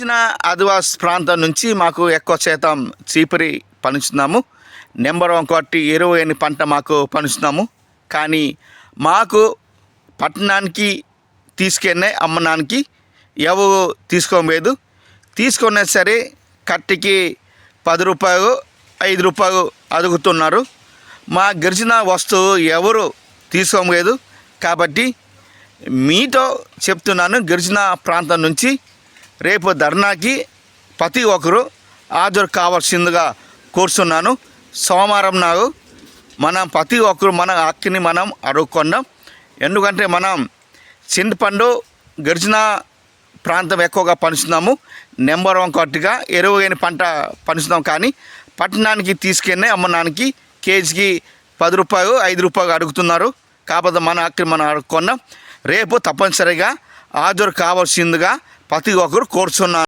గిరిజన ఆదివాసి ప్రాంతం నుంచి మాకు ఎక్కువ శాతం చీపురి పంచుతున్నాము. నెంబర్ 1 క్వాలిటీ ఎరువు అయిన పంట మాకు పంచుతున్నాము. కానీ మాకు పట్టణానికి తీసుకెళ్ళే అమ్మడానికి ఎవరు తీసుకోలేదు. తీసుకున్నా సరే కట్టికి 10 రూపాయలు 5 రూపాయలు అడుగుతున్నారు. మా గిరిజన వస్తువు ఎవరు తీసుకోలేదు. కాబట్టి మీతో చెప్తున్నాను, గిరిజన ప్రాంతం నుంచి రేపు ధర్నాకి ప్రతి ఒక్కరు హాజరు కావాల్సిందిగా కోరుతున్నాను. సోమవారం నాడు మనం ప్రతి ఒక్కరు మన హక్కుని మనం అడుగుకుందాం. ఎందుకంటే మనం చింతపండు గిరిజన ప్రాంతం ఎక్కువగా పంచుతున్నాము. నెంబర్ 1 క్వాలిటీగా ఎరువు అయిన పంట పంచుతున్నాం. కానీ పట్టణానికి తీసుకెళ్ళి అమ్మడానికి కేజీకి 10 రూపాయలు 5 రూపాయలు అడుగుతున్నారు. కాకపోతే మన హక్కుని మనం అడుగుకున్నాం. రేపు తప్పనిసరిగా హాజరు కావాల్సిందిగా ప్రతి ఒక్కరు కోరుచున్నాను.